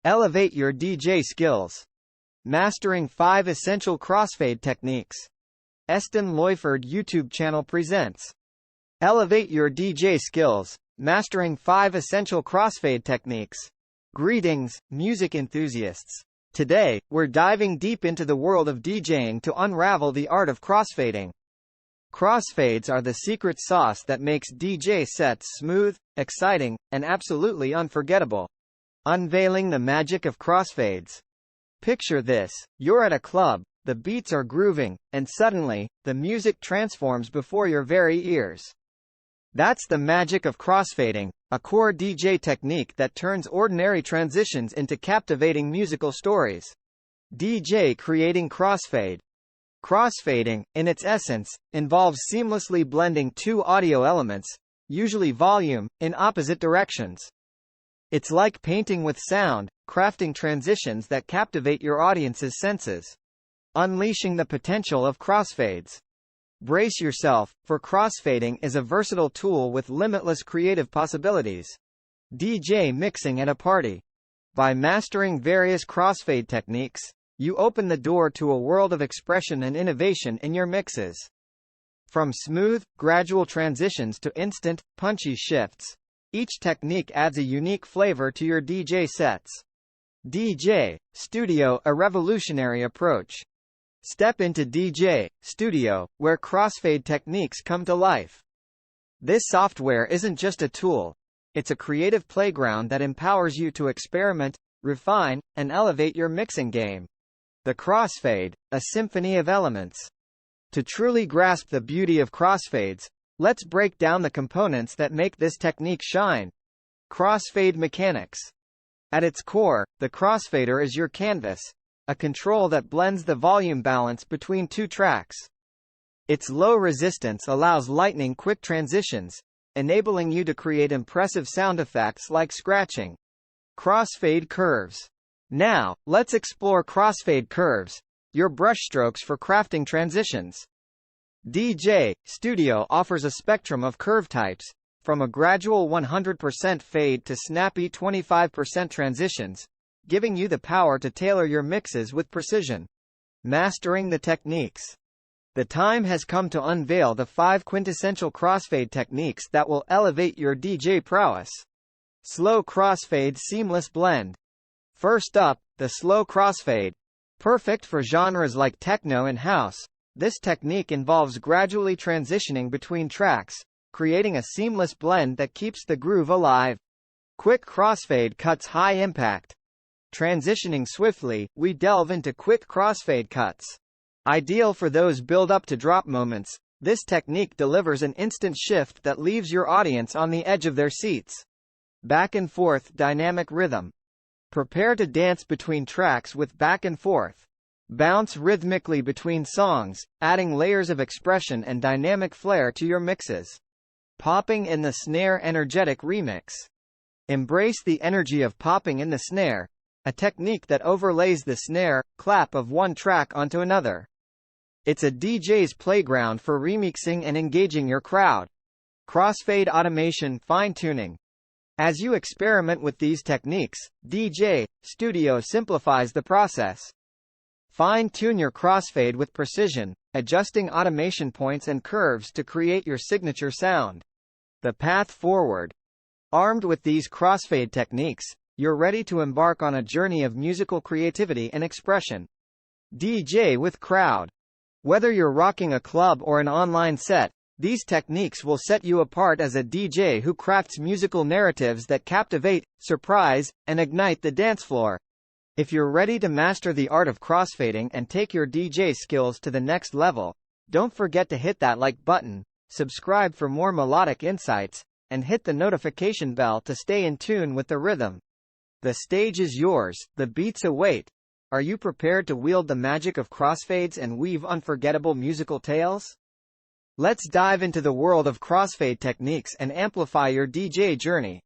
Elevate your DJ skills. Mastering 5 Essential Crossfade Techniques. Eston Loyford YouTube channel presents. Elevate your DJ skills. Mastering 5 Essential Crossfade Techniques. Greetings, music enthusiasts. Today, we're diving deep into the world of DJing to unravel the art of crossfading. Crossfades are the secret sauce that makes DJ sets smooth, exciting, and absolutely unforgettable. Unveiling the magic of crossfades. Picture this: you're at a club, the beats are grooving, and suddenly, the music transforms before your very ears. That's the magic of crossfading, a core DJ technique that turns ordinary transitions into captivating musical stories. DJ creating crossfade. Crossfading, in its essence, involves seamlessly blending two audio elements, usually volume, in opposite directions. It's like painting with sound, crafting transitions that captivate your audience's senses. Unleashing the potential of crossfades. Brace yourself, for crossfading is a versatile tool with limitless creative possibilities. DJ mixing at a party. By mastering various crossfade techniques, you open the door to a world of expression and innovation in your mixes. From smooth, gradual transitions to instant, punchy shifts, each technique adds a unique flavor to your DJ sets. DJ Studio, a revolutionary approach. Step into DJ Studio, where crossfade techniques come to life. This software isn't just a tool, it's a creative playground that empowers you to experiment, refine, and elevate your mixing game. The crossfade, a symphony of elements. To truly grasp the beauty of crossfades, let's break down the components that make this technique shine. Crossfade mechanics. At its core, the crossfader is your canvas, a control that blends the volume balance between two tracks. Its low resistance allows lightning-quick transitions, enabling you to create impressive sound effects like scratching. Crossfade curves. Now, let's explore crossfade curves, your brushstrokes for crafting transitions. DJ Studio offers a spectrum of curve types, from a gradual 100% fade to snappy 25% transitions, giving you the power to tailor your mixes with precision. Mastering the techniques. The time has come to unveil the 5 quintessential crossfade techniques that will elevate your DJ prowess. Slow crossfade seamless blend. First up, the slow crossfade. Perfect for genres like techno and house, this technique involves gradually transitioning between tracks, creating a seamless blend that keeps the groove alive. Quick crossfade cuts high impact. Transitioning swiftly, we delve into quick crossfade cuts. Ideal for those build-up to drop moments, this technique delivers an instant shift that leaves your audience on the edge of their seats. Back and forth dynamic rhythm. Prepare to dance between tracks with back and forth. Bounce rhythmically between songs, adding layers of expression and dynamic flair to your mixes. Popping in the snare energetic remix. Embrace the energy of popping in the snare, a technique that overlays the snare clap of one track onto another. It's a DJ's playground for remixing and engaging your crowd. Crossfade automation fine-tuning. As you experiment with these techniques, DJ Studio simplifies the process. Fine-tune your crossfade with precision, adjusting automation points and curves to create your signature sound. The path forward. Armed with these crossfade techniques, you're ready to embark on a journey of musical creativity and expression. DJ with crowd. Whether you're rocking a club or an online set, these techniques will set you apart as a DJ who crafts musical narratives that captivate, surprise, and ignite the dance floor. If you're ready to master the art of crossfading and take your DJ skills to the next level, don't forget to hit that like button, subscribe for more melodic insights, and hit the notification bell to stay in tune with the rhythm. The stage is yours, the beats await. Are you prepared to wield the magic of crossfades and weave unforgettable musical tales? Let's dive into the world of crossfade techniques and amplify your DJ journey.